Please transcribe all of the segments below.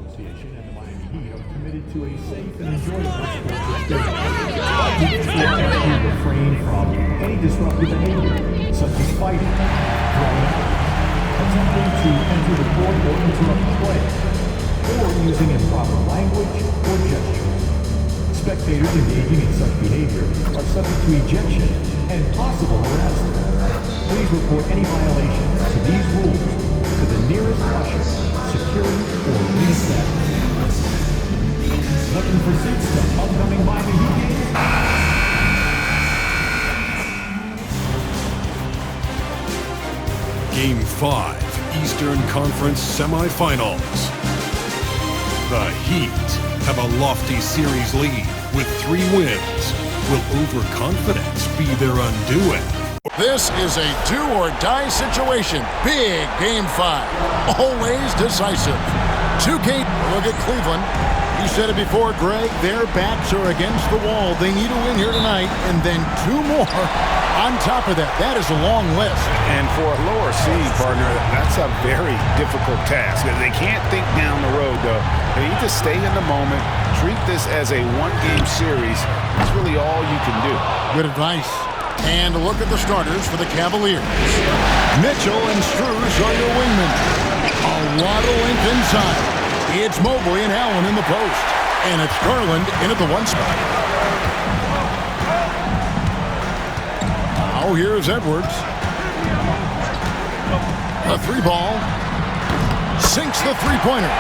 Association and the Miami Heat are committed to a safe and enjoyable sports experience. But refrain from any disruptive behavior, such as fighting, throwing out, attempting to enter the court or interrupt play, or using improper language or gestures. Spectators engaging in such behavior are subject to ejection and possible arrest. Please report any violations to these rules to the nearest usher, security, or arena staff. Looking for seats to upcoming Miami Heat games? Game 5, Eastern Conference Semifinals. The Heat have a lofty series lead with 3 wins. Will overconfidence be their undoing? This is a do-or-die situation. Big Game 5. Always decisive. 2K. Look at Cleveland. You said it before, Greg. Their backs are against the wall. They need to win here tonight. And then 2 more on top of that. That is a long list. And for a lower seed, partner, that's a very difficult task. They can't think down the road, though. They need to stay in the moment. Treat this as a one-game series. That's really all you can do. Good advice. And a look at the starters for the Cavaliers. Mitchell and Strus are your wingmen. A lot of length inside. It's Mobley and Allen in the post. And it's Garland in at the 1 spot. Now here's Edwards. A 3 ball. Sinks the 3-pointer.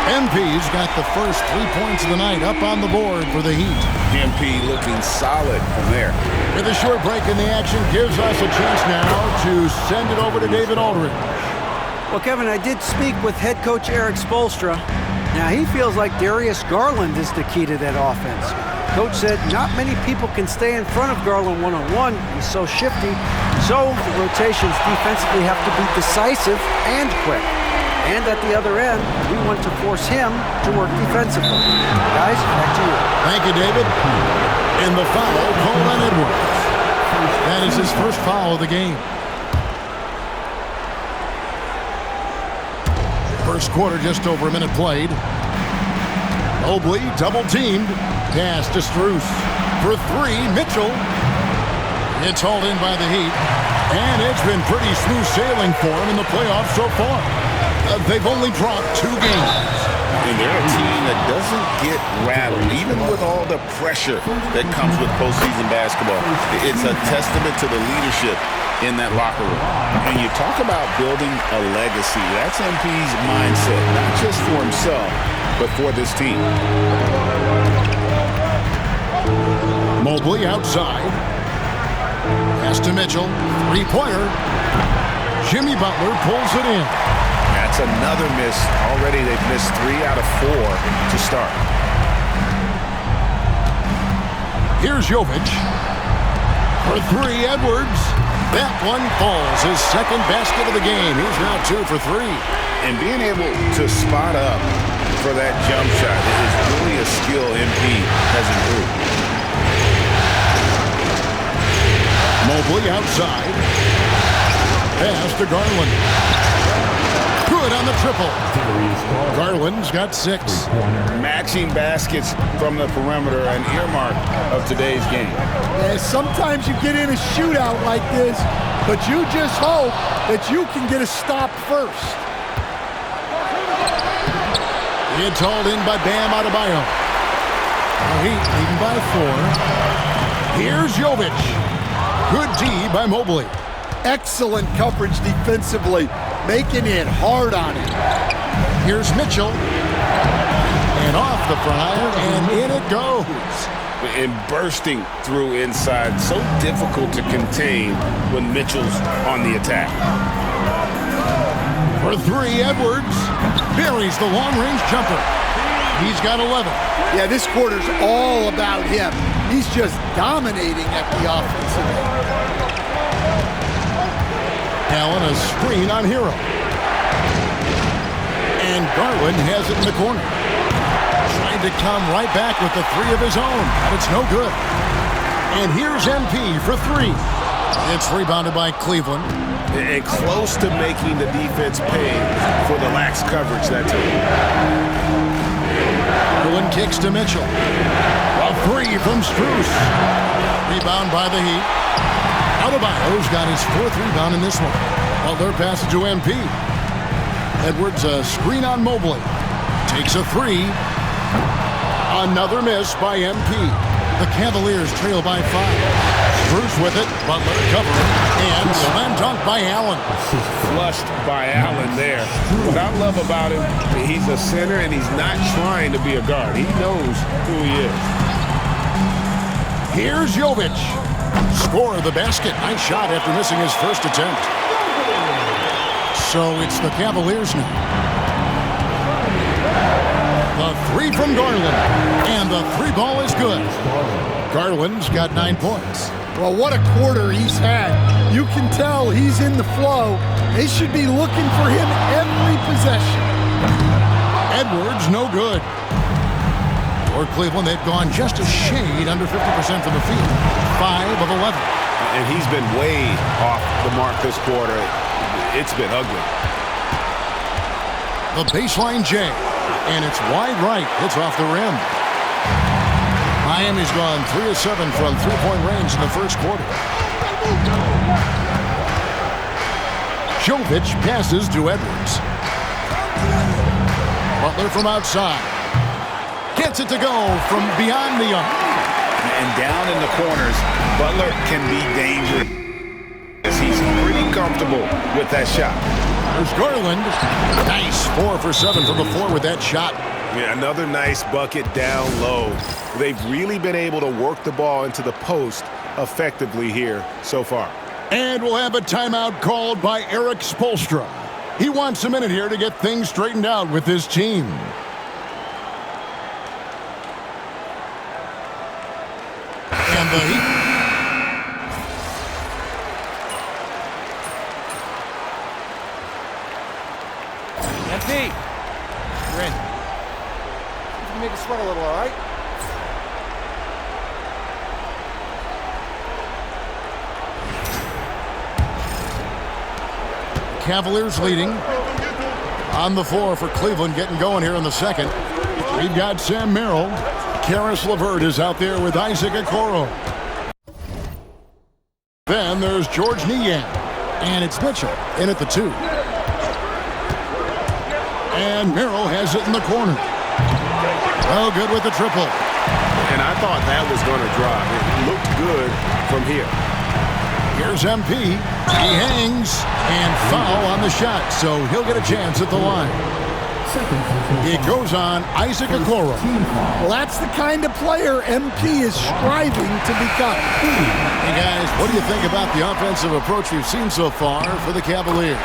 MP's got the first 3 points of the night up on the board for the Heat. MP looking solid from there. With a short break in the action gives us a chance now to send it over to David Aldridge. Well, Kevin, I did speak with head coach Eric Spoelstra. Now, he feels like Darius Garland is the key to that offense. Coach said not many people can stay in front of Garland one-on-one. He's so shifty. So the rotations defensively have to be decisive and quick. And at the other end, we want to force him to work defensively. Guys, back to you. Thank you, David. And the foul called on Edwards. That is his first foul of the game. First quarter, just over a minute played. Mobley double-teamed. Pass to Strus. For 3, Mitchell. It's hauled in by the Heat. And it's been pretty smooth sailing for him in the playoffs so far. They've only dropped 2 games. And they're a team that doesn't get rattled, even with all the pressure that comes with postseason basketball. It's a testament to the leadership in that locker room. And you talk about building a legacy. That's MP's mindset, not just for himself, but for this team. Mobley outside. Pass to Mitchell. 3-pointer. Jimmy Butler pulls it in. That's another miss. Already they've missed 3 out of 4 to start. Here's Jovic. For 3, Edwards. That one falls. His second basket of the game. He's now 2 for 3. And being able to spot up for that jump shot is really a skill MP has improved. Mobley outside. Pass to Garland. Good on the triple. Garland's got 6. Matching baskets from the perimeter, an earmark of today's game. Yeah, sometimes you get in a shootout like this, but you just hope that you can get a stop first. It's hauled in by Bam Adebayo. Heat leading by 4. Here's Jovic. Good D by Mobley. Excellent coverage defensively, making it hard on him. Here's Mitchell. And off the front iron, and in it goes. And bursting through inside. So difficult to contain when Mitchell's on the attack. For 3, Edwards. Buries the long-range jumper. He's got 11. Yeah, this quarter's all about him. He's just dominating at the offensive end. Allen, a screen on Hero. And Garland has it in the corner. Trying to come right back with the 3 of his own, but it's no good. And here's MP for 3. It's rebounded by Cleveland. And close to making the defense pay for the lax coverage that took. Garland kicks to Mitchell. A three from Strus. Rebound by the Heat. Adebayo's got his 4th rebound in this one. Butler passes to MP. Edwards a screen on Mobley. Takes a three. Another miss by MP. The Cavaliers trail by 5. Strus with it. Butler covering. And slam dunk by Allen. Flushed by Allen there. What I love about him, he's a center and he's not trying to be a guard. He knows who he is. Here's Jovic. Score of the basket. Nice shot after missing his first attempt. So it's the Cavaliers now. The three from Garland. And the three ball is good. Garland's got 9 points. Well, what a quarter he's had. You can tell he's in the flow. They should be looking for him every possession. Edwards, no good. For Cleveland, they've gone just a shade under 50% from the field. 5 of 11. And he's been way off the mark this quarter. It's been ugly. The baseline J. And it's wide right. It's off the rim. Miami's gone 3 of 7 from three-point range in the first quarter. Jovic passes to Edwards. Butler from outside. Gets it to go from beyond the arc. And down in the corners, Butler can be dangerous. He's pretty comfortable with that shot. There's Garland. Nice 4 for 7 from the floor with that shot. Yeah, another nice bucket down low. They've really been able to work the ball into the post effectively here so far. And we'll have a timeout called by Eric Spoelstra. He wants a minute here to get things straightened out with his team. And the Heat. MP, you're in. You can make it sweat a little, all right? Cavaliers leading. On the floor for Cleveland, getting going here in the second. We've got Sam Merrill. Karis LeVert is out there with Isaac Okoro. Then there's George Niang. And it's Mitchell in at the 2. And Merrill has it in the corner. Oh, good with the triple. And I thought that was going to drop. It looked good from here. Here's MP. He hangs and foul on the shot, so he'll get a chance at the line. It goes on Isaac Okoro. Well, that's the kind of player MP is striving to become. Hey, guys, what do you think about the offensive approach we've seen so far for the Cavaliers?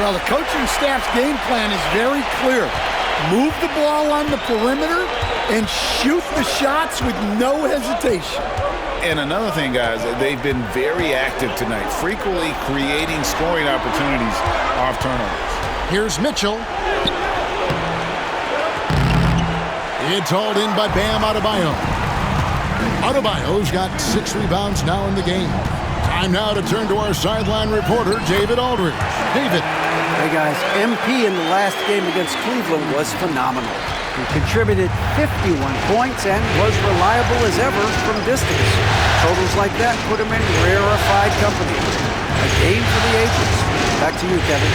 Well, the coaching staff's game plan is very clear. Move the ball on the perimeter and shoot the shots with no hesitation. And another thing, guys, they've been very active tonight, frequently creating scoring opportunities off turnovers. Here's Mitchell. It's hauled in by Bam Adebayo. Adebayo's got 6 rebounds now in the game. Time now to turn to our sideline reporter, David Aldridge. David. Hey guys, MP in the last game against Cleveland was phenomenal. He contributed 51 points and was reliable as ever from distance. Totals like that put him in rarefied company. A game for the ages. Back to you, Kevin.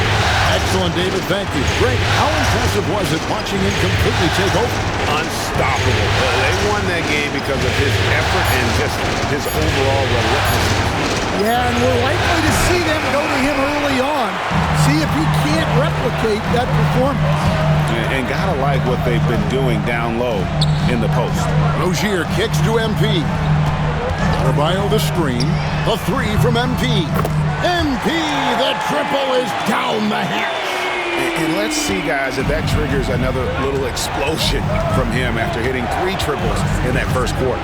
Excellent, David. Thank you. Greg, how impressive was it watching him completely take over? Unstoppable. They won that game because of his effort and just his overall relentlessness. Yeah, and we're likely to see them go to him early on, see if he can't replicate that performance. And gotta like what they've been doing down low in the post. Rozier kicks to MP. Adebayo the screen. The 3 from MP. MP, the triple is down the hatch. And let's see, guys, if that triggers another little explosion from him after hitting 3 triples in that first quarter.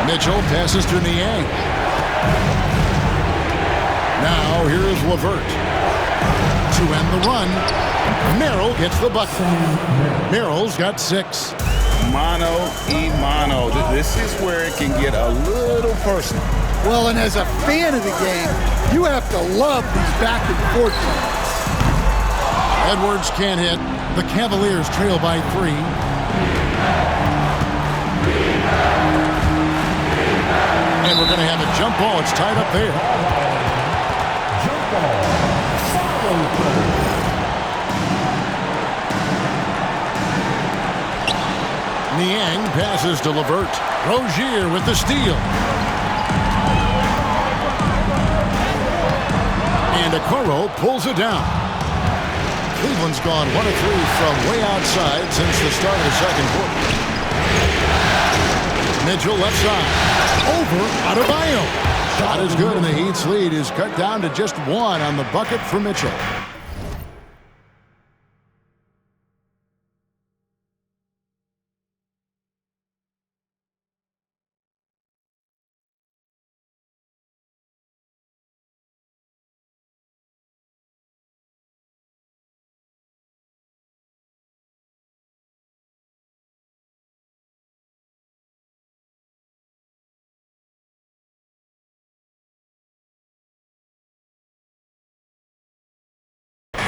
Mitchell passes to Niang. Now here's LeVert. To end the run, Merrill gets the bucket. Merrill's got 6. Mano y mano. This is where it can get a little personal. Well, and as a fan of the game, you have to love these back and forth games. Edwards can't hit. The Cavaliers trail by 3. And we're going to have a jump ball. It's tied up there. Jump ball. Follow throw. Niang passes to Levert. Rozier with the steal. And Okoro pulls it down. Cleveland's gone 1 of 3 from way outside since the start of the second quarter. Mitchell left side. Over Adebayo. Shot is good, and the Heat's lead is cut down to just 1 on the bucket for Mitchell.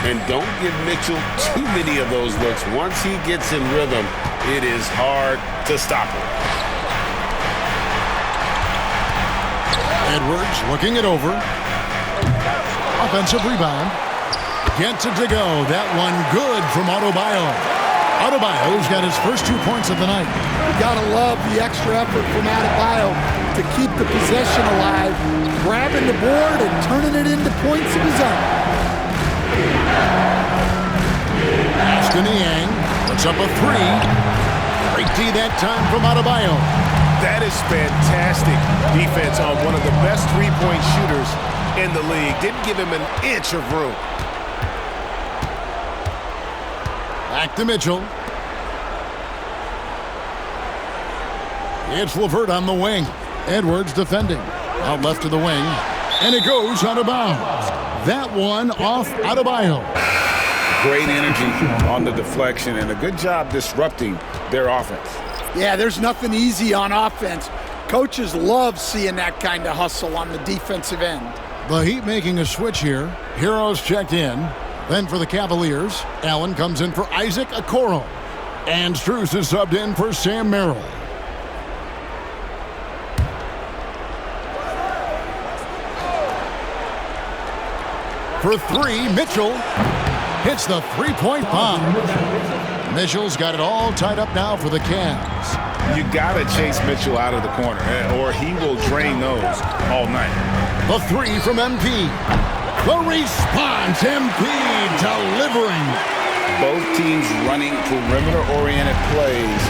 And don't give Mitchell too many of those looks. Once he gets in rhythm, it is hard to stop him. Edwards looking it over. Offensive rebound. Gets it to go. That one good from Adebayo. Adebayo's got his first 2 points of the night. You gotta love the extra effort from Adebayo to keep the possession alive, grabbing the board and turning it into points of his own. Pass to Niang. Puts up a 3. Great D that time from Adebayo. That is fantastic defense on one of the best three-point shooters in the league. Didn't give him an inch of room. Back to Mitchell. It's Levert on the wing. Edwards defending. Out left to the wing. And it goes out of bounds. That one off Adebayo. Great energy on the deflection and a good job disrupting their offense. Yeah, there's nothing easy on offense. Coaches love seeing that kind of hustle on the defensive end. The Heat making a switch here. Heroes checked in. Then for the Cavaliers, Allen comes in for Isaac Okoro. And Strus is subbed in for Sam Merrill. For 3, Mitchell hits the three-point bomb. Mitchell's got it all tied up now for the Cavs. You gotta chase Mitchell out of the corner, or he will drain those all night. The 3 from MP. The response, MP delivering. Both teams running perimeter-oriented plays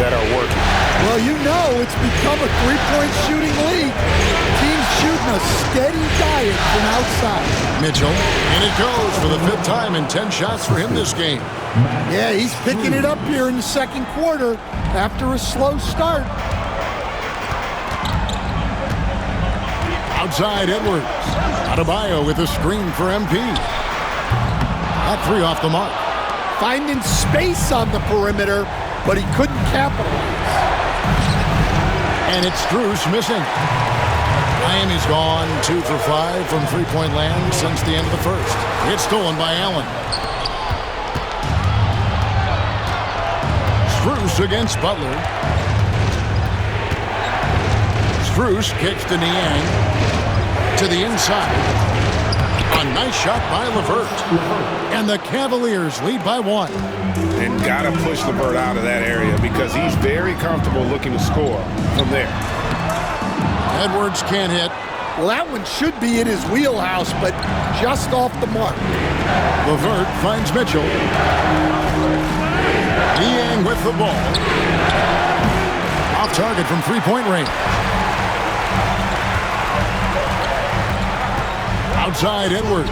that are working. Well, you know it's become a three-point shooting league. Teams shooting a steady diet from outside. Mitchell, and it goes for the 5th time in 10 shots for him this game. Yeah, he's picking it up here in the second quarter after a slow start. Outside Edwards. Adebayo with a screen for MP. That 3 off the mark. Finding space on the perimeter, but he couldn't capitalize. And it's Strus missing. Miami's gone 2 for 5 from three-point land since the end of the first. It's stolen by Allen. Strus against Butler. Strus kicks to Niang. To the inside. A nice shot by Levert. And the Cavaliers lead by 1. And gotta push Levert out of that area because he's very comfortable looking to score from there. Edwards can't hit. Well, that one should be in his wheelhouse, but just off the mark. Levert finds Mitchell. Niang with the ball. Off target from three-point range. Outside Edwards.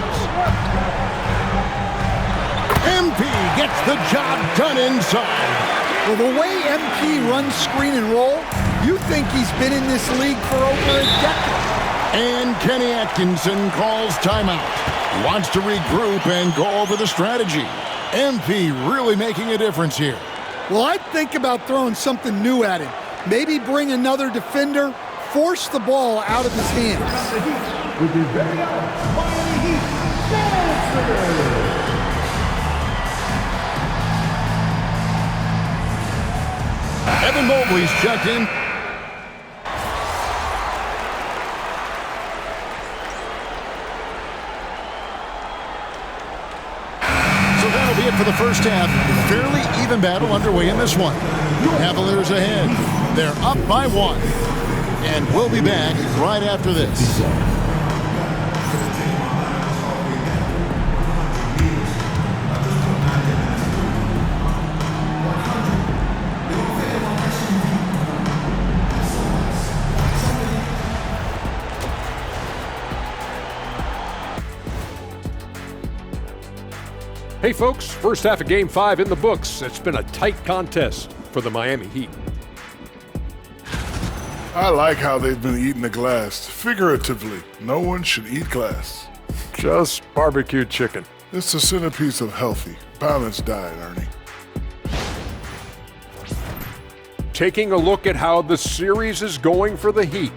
MP gets the job done inside. Well, the way MP runs screen and roll, you think he's been in this league for over a decade. And Kenny Atkinson calls timeout. Wants to regroup and go over the strategy. MP really making a difference here. Well, I'd think about throwing something new at him. Maybe bring another defender, force the ball out of his hands. The Heat with your very own Miami Heat Monster. Evan Mobley's checked in. So that'll be it for the first half. Fairly even battle underway in this one. Cavaliers ahead. They're up by 1. And we'll be back right after this. Hey folks, first half of Game 5 in the books. It's been a tight contest for the Miami Heat. I like how they've been eating the glass. Figuratively, no one should eat glass. Just barbecued chicken. It's the centerpiece of healthy, balanced diet, Ernie. Taking a look at how the series is going for the Heat.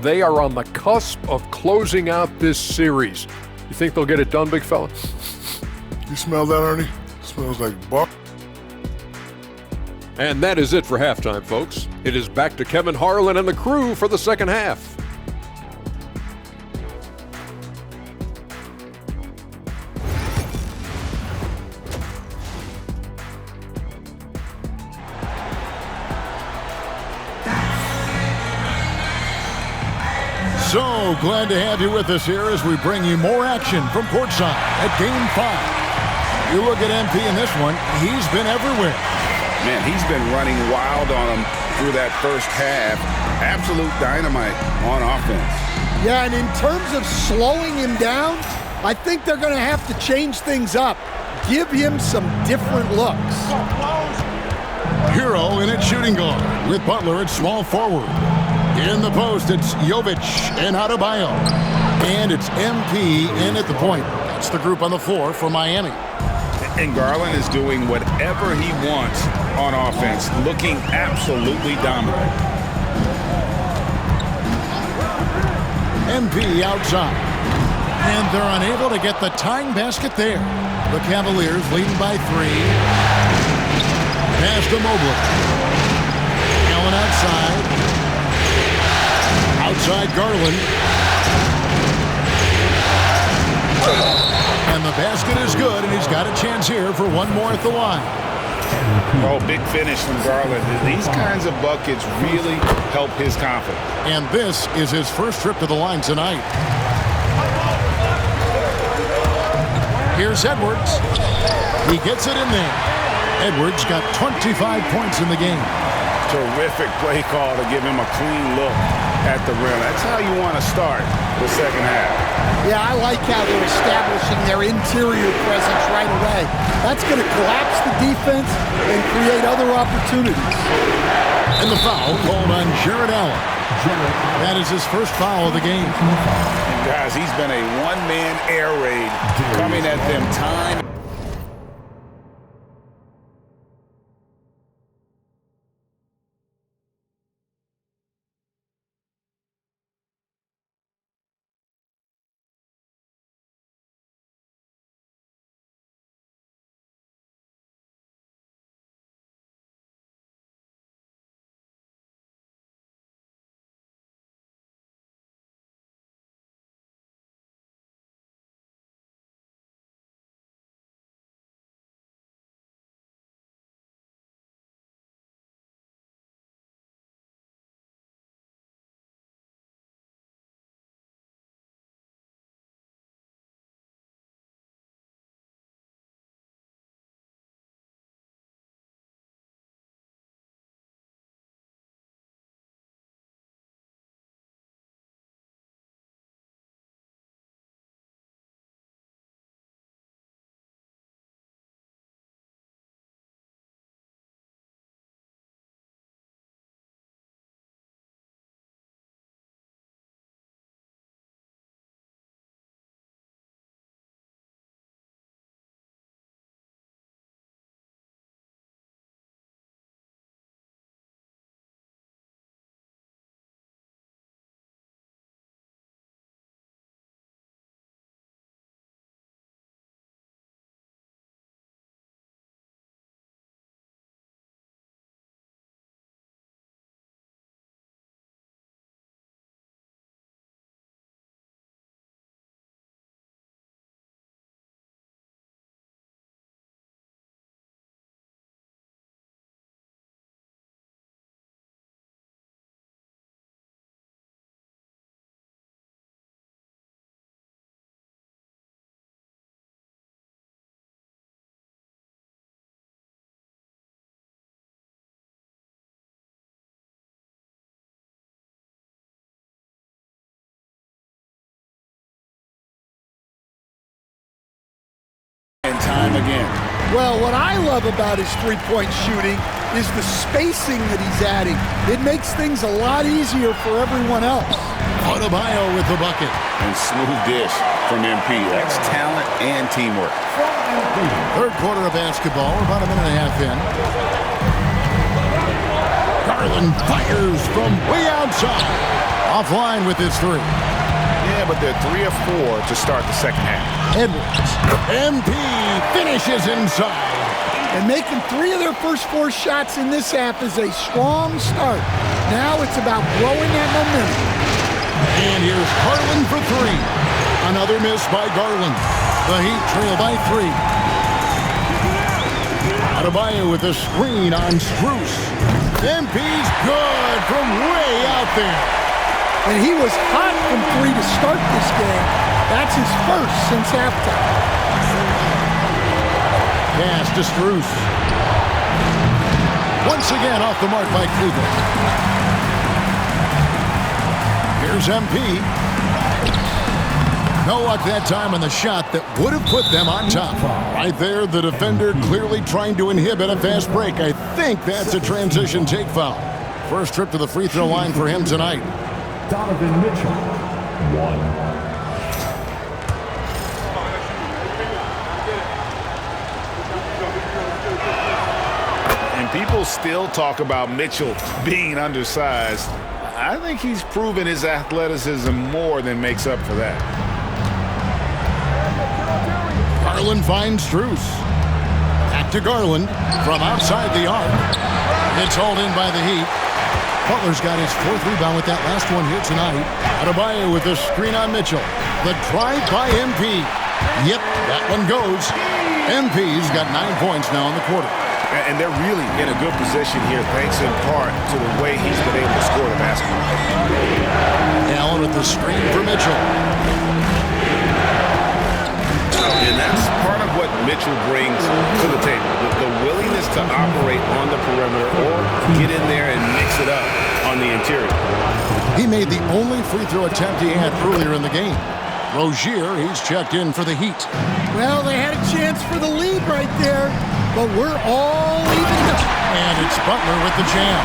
They are on the cusp of closing out this series. You think they'll get it done, big fella? You smell that, Ernie? Smells like bark. And that is it for halftime, folks. It is back to Kevin Harlan and the crew for the second half. So glad to have you with us here as we bring you more action from courtside at Game 5. You look at MP in this one, he's been everywhere. Man, he's been running wild on him through that first half. Absolute dynamite on offense. Yeah, and in terms of slowing him down, I think they're going to have to change things up. Give him some different looks. Hero in at shooting guard with Butler at small forward. In the post, it's Jovic and Adebayo. And it's MP in at the point. That's the group on the floor for Miami. And Garland is doing whatever he wants on offense, looking absolutely dominant. MP outside. And they're unable to get the tying basket there. The Cavaliers leading by 3. Pass to Mobley. Allen outside. Outside Garland. And the basket is good, and he's got a chance here for one more at the line. Oh, big finish from Garland. These kinds of buckets really help his confidence. And this is his first trip to the line tonight. Here's Edwards. He gets it in there. Edwards got 25 points in the game. Terrific play call to give him a clean look at the rim. That's how you want to start the second half. Yeah, I like how they're establishing their interior presence right away. That's going to collapse the defense and create other opportunities. And the foul called on Jared Allen. That is his first foul of the game. And guys, he's been a one-man air raid coming at them time him again. Well, what I love about his three-point shooting is the spacing that he's adding. It makes things a lot easier for everyone else. Adebayo with the bucket. And smooth dish from MP. That's talent and teamwork. Third quarter of basketball, about a minute and a half in. Garland fires from way outside. Offline with his three. Yeah, but they're 3 of 4 to start the second half. Edwards. MP finishes inside. And making 3 of their first 4 shots in this half is a strong start. Now it's about growing that momentum. And here's Garland for 3. Another miss by Garland. The Heat trail by 3. Adebayo with a screen on Strus. MP's good from way out there. And he was hot from 3 to start this game. That's his first since halftime. Pass to Strus. Once again off the mark by Cleveland. Here's MP. No luck that time on the shot that would have put them on top. Right there, the defender clearly trying to inhibit a fast break. I think that's a transition take foul. First trip to the free throw line for him tonight. Donovan Mitchell, 1. And people still talk about Mitchell being undersized. I think he's proven his athleticism more than makes up for that. Garland finds Strus. Back to Garland from outside the arc. It's hauled in by the Heat. Butler's got his 4th rebound with that last one here tonight. Adebayo with a screen on Mitchell. The drive by MP. Yep, that one goes. MP's got 9 points now in the quarter. And they're really in a good position here, thanks in part to the way he's been able to score the basketball. Allen with the screen for Mitchell. And that's part of what Mitchell brings to the table, the willingness to operate on the perimeter or get in there and mix it up on the interior. He made the only free throw attempt he had earlier in the game. Rozier, he's checked in for the Heat. Well, they had a chance for the lead right there, but we're all evened up. And it's Butler with the jam.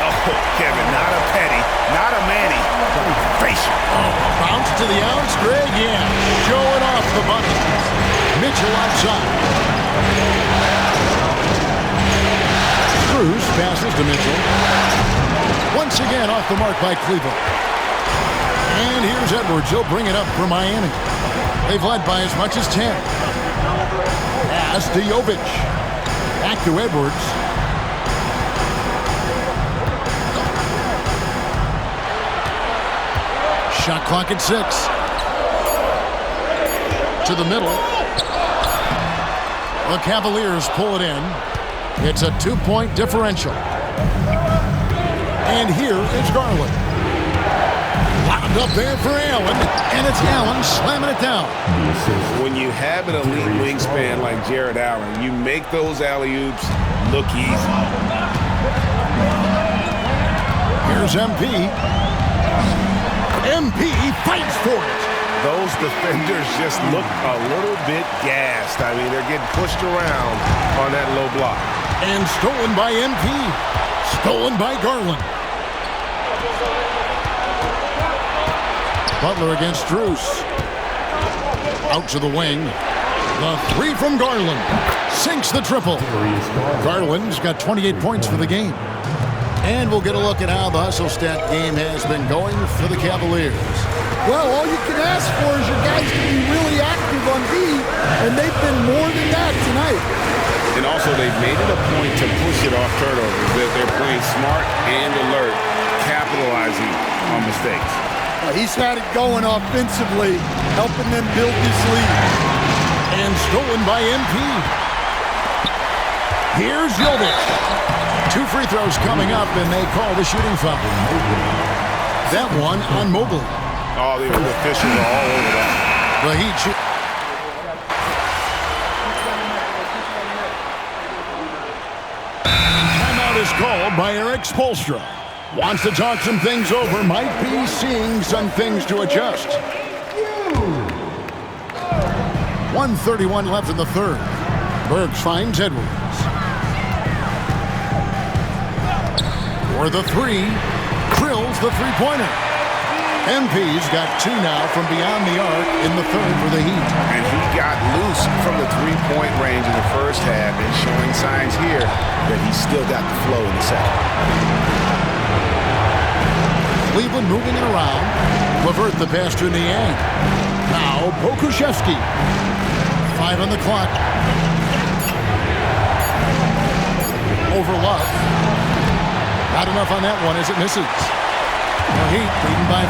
Oh, Kevin, not a Petty, not a Manny, but facial. Bounce to the outs, Greg, yeah. Showing off the bucket. Mitchell outside. Strus passes to Mitchell. Once again off the mark by Cleveland. And here's Edwards. He'll bring it up for Miami. They've led by as much as 10. Pass to Jovic. Back to Edwards. Shot clock at 6. To the middle. The Cavaliers pull it in. It's a 2-point differential. And here is Garland. Lobbed up there for Allen. And it's Allen slamming it down. When you have an elite wingspan like Jared Allen, you make those alley-oops look easy. Here's MP. MP fights for it. Those defenders just look a little bit gassed. I mean, they're getting pushed around on that low block. And stolen by MP. Stolen by Garland. Butler against Strus. Out to the wing. The 3 from Garland. Sinks the triple. Garland's got 28 points for the game. And we'll get a look at how the hustle stat game has been going for the Cavaliers. Well, all you can ask for is your guys to be really active on D, and they've been more than that tonight. And also, they've made it a point to push it off turnovers. They're playing smart and alert, capitalizing on mistakes. He's had it going offensively, helping them build this lead. And stolen by MP. Here's Jovic. 2 free throws coming up, and they call the shooting foul. That one on Mobley. Oh, the officials are all over that. The Heat shoot. Timeout is called by Eric Spoelstra. Wants to talk some things over. Might be seeing some things to adjust. 1:31 left in the third. Burks finds Edwards. For the three, drills the three-pointer. MP's got two now from beyond the arc in the third for the Heat. And he got loose from the three-point range in the first half and showing signs here that he's still got the flow in the second. Cleveland moving it around. Levert the pass to Niang. Now Pokuševski. 5 on the clock. Over Love. Not enough on that one as it misses. The Heat leading by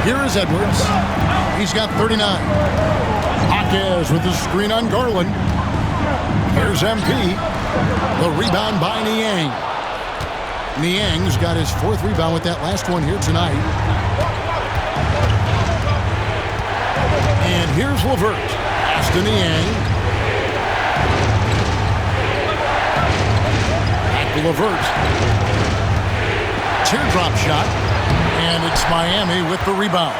5. Here is Edwards. He's got 39. Jaquez with the screen on Garland. Here's MP. The rebound by Niang. Niang's got his 4th rebound with that last one here tonight. And here's Levert. Pass to Niang. Levert. Teardrop shot. And it's Miami with the rebound.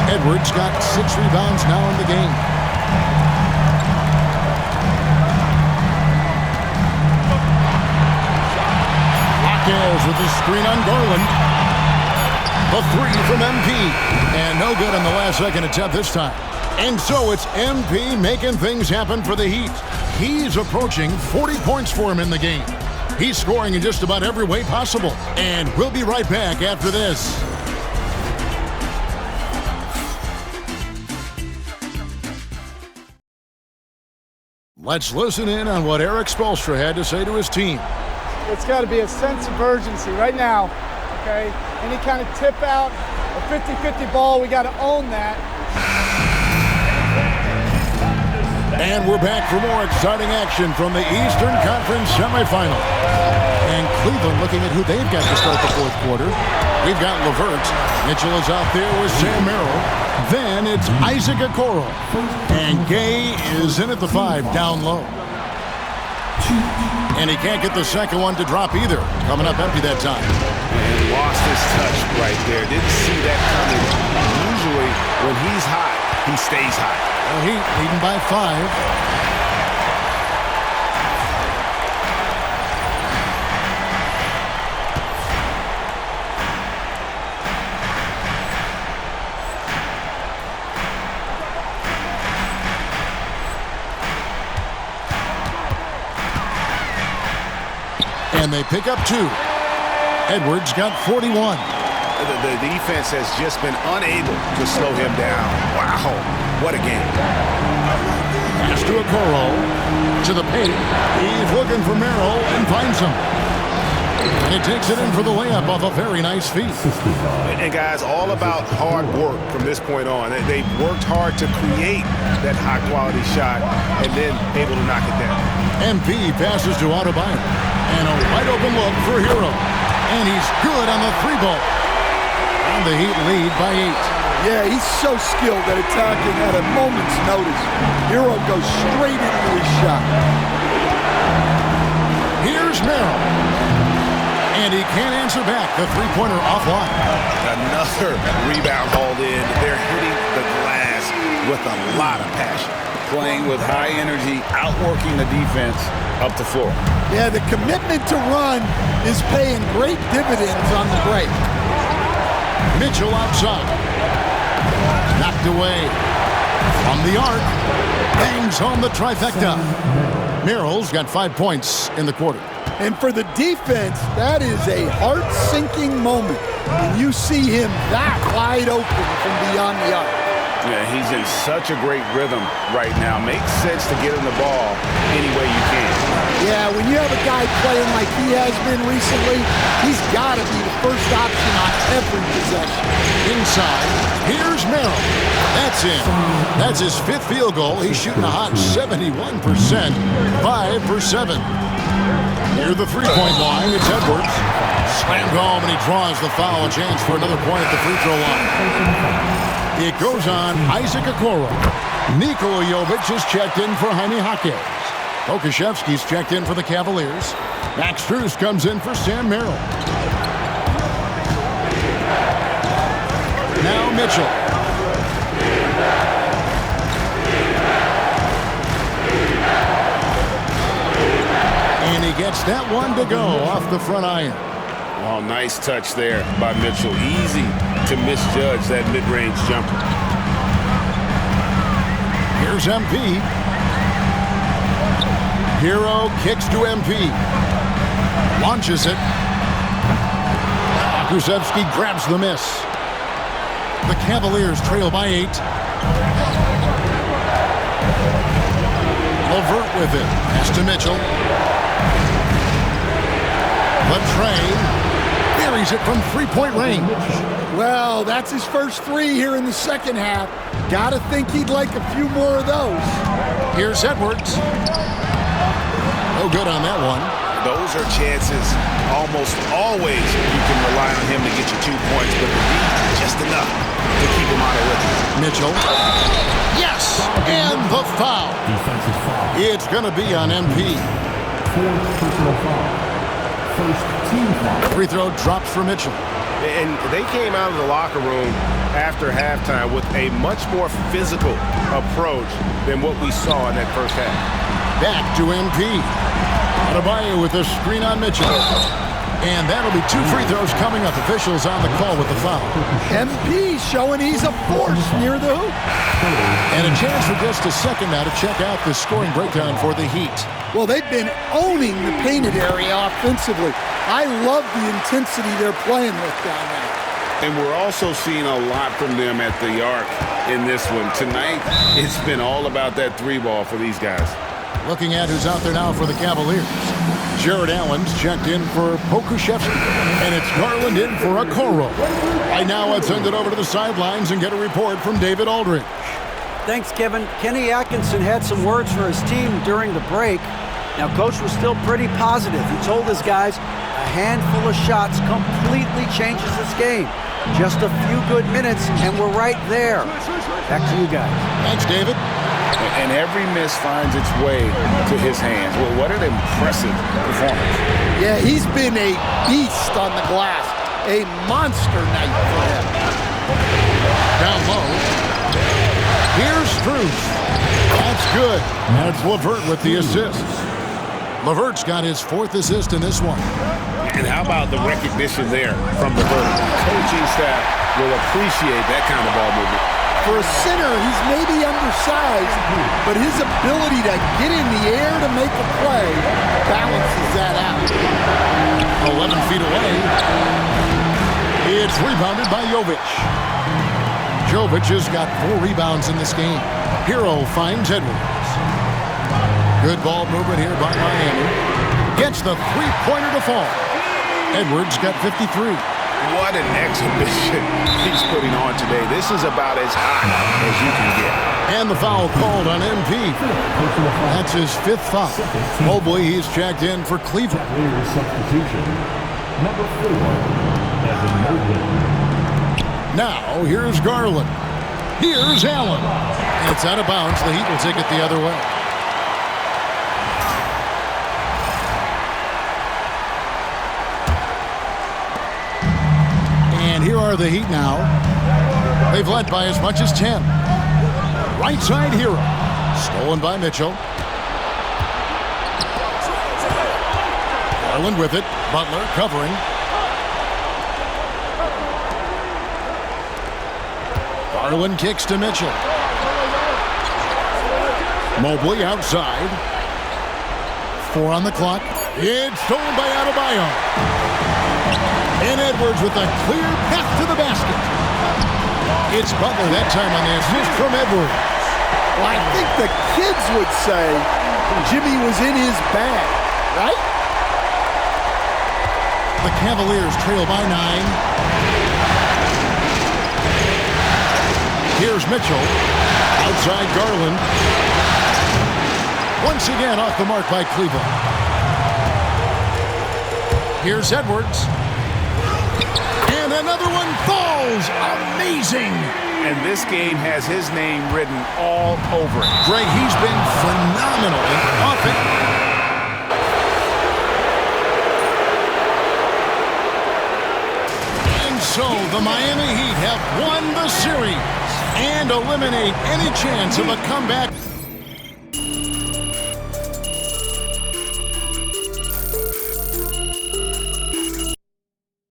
Edwards got 6 rebounds now in the game. Jaquez with the screen on Garland. The 3 from MP. And no good on the last second attempt this time. And so it's MP making things happen for the Heat. He's approaching 40 points for him in the game. He's scoring in just about every way possible. And we'll be right back after this. Let's listen in on what Eric Spoelstra had to say to his team. It's got to be a sense of urgency right now, okay? Any kind of tip out, a 50-50 ball, we got to own that. And we're back for more exciting action from the Eastern Conference semifinal. And Cleveland looking at who they've got to start the 4th quarter. We've got Levert. Mitchell is out there with Sam Merrill. Then it's Isaac Okoro. And Gay is in at the 5, down low. And he can't get the second one to drop either. Coming up empty that time. And lost his touch right there. Didn't see that coming. Usually, when he's hot, he stays hot. The Heat leading by 5. And they pick up 2. Edwards got 41. The defense has just been unable to slow him down. Wow, what a game. Pass to Okoro. To the paint. He's looking for Merrill and finds him. And he takes it in for the layup off a very nice feed. And guys, all about hard work from this point on. They've worked hard to create that high-quality shot and then able to knock it down. MP passes to Adebayo. And a wide-open look for Hero. And he's good on the 3-ball. And the Heat lead by 8. Yeah, he's so skilled at attacking at a moment's notice. Hero goes straight into his shot. Here's Merrill. And he can't answer back. The 3-pointer offline. Another rebound hauled in. They're hitting the glass with a lot of passion. Playing with high energy, outworking the defense up the floor. Yeah, the commitment to run is paying great dividends on the break. Mitchell outside. Knocked away. From the arc. Bangs home the trifecta. Merrill's got 5 points in the quarter. And for the defense, that is a heart-sinking moment when you see him that wide open from beyond the arc. Yeah, he's in such a great rhythm right now. Makes sense to get him the ball any way you can. Yeah, when you have a guy playing like he has been recently, he's got to be the first option on every possession. Inside, here's Merrill. That's in. That's his 5th field goal. He's shooting a hot 71%. 5 for 7. Near the 3-point line, it's Edwards. Slammed home, and he draws the foul. A chance for another point at the free throw line. It goes on Isaac Okoro. Nikola Jovic is checked in for Jaime Jaquez. Pokuševski's checked in for the Cavaliers. Max Strus comes in for Sam Merrill. Now Mitchell. gets that one to go off the front iron. Oh, nice touch there by Mitchell. Easy to misjudge that mid-range jumper. Here's MP. Hero kicks to MP. Launches it. Krusevsky grabs the miss. The Cavaliers trail by 8. Levert with it. Pass to Mitchell. Latrey buries it from three-point range. Well, that's his first 3 here in the second half. Gotta think he'd like a few more of those. Here's Edwards. No good on that one. Those are chances almost always you can rely on him to get you 2 points, but the lead just enough to keep him out of rhythm. Mitchell. Yes! And the foul. Defensive foul. It's going to be on MP. 4th personal foul. 1st team foul. Free throw drops for Mitchell. And they came out of the locker room after halftime with a much more physical approach than what we saw in that first half. Back to MP. Adebayo with a screen on Mitchell. And that'll be 2 free throws coming up. Officials on the call with the foul. MP showing he's a force near the hoop. And a chance for just a second now to check out the scoring breakdown for the Heat. Well, they've been owning the painted area offensively. I love the intensity they're playing with down there. And we're also seeing a lot from them at the arc in this one. Tonight, it's been all about that 3-ball for these guys. Looking at who's out there now for the Cavaliers. Jared Allen's checked in for Pokuševski, and it's Garland in for Okoro. Right now, let's send it over to the sidelines and get a report from David Aldridge. Thanks, Kevin. Kenny Atkinson had some words for his team during the break. Now, Coach was still pretty positive. He told his guys a handful of shots completely changes this game. Just a few good minutes, and we're right there. Back to you guys. Thanks, David. And every miss finds its way to his hands. Well, what an impressive performance. Yeah, he's been a beast on the glass. A monster night for him. Down low. Here's Strus. That's good. That's Levert with the assist. Levert's got his 4th assist in this one. And how about the recognition there from Levert? The coaching staff will appreciate that kind of ball movement. For a center, he's maybe undersized, but his ability to get in the air to make a play balances that out. 11 feet away. It's rebounded by Jovic. Jovic has got 4 rebounds in this game. Hero finds Edwards. Good ball movement here by Miami. Gets the 3-pointer to fall. Edwards got 53. What an exhibition he's putting on today. This is about as high as you can get. And the foul called on MP. That's his 5th foul. Mobley, he's checked in for Cleveland. Substitution. Number 4, Evan Mobley. Now, here's Garland. Here's Allen. And it's out of bounds. The Heat will take it the other way. And here are the Heat now. They've led by as much as 10. Right side Hero. Stolen by Mitchell. Garland with it. Butler covering. Garland kicks to Mitchell. Mobley outside. 4 on the clock. It's stolen by Adebayo. And Edwards with a clear path to the basket. It's Butler that time on the assist from Edwards. Well, I think the kids would say Jimmy was in his bag, right? The Cavaliers trail by 9. Here's Mitchell. Outside Garland. Once again off the mark by Cleveland. Here's Edwards. And another one falls. Amazing. And this game has his name written all over it. Greg, he's been phenomenal in offense. And so the Miami Heat have won the series and eliminate any chance of a comeback.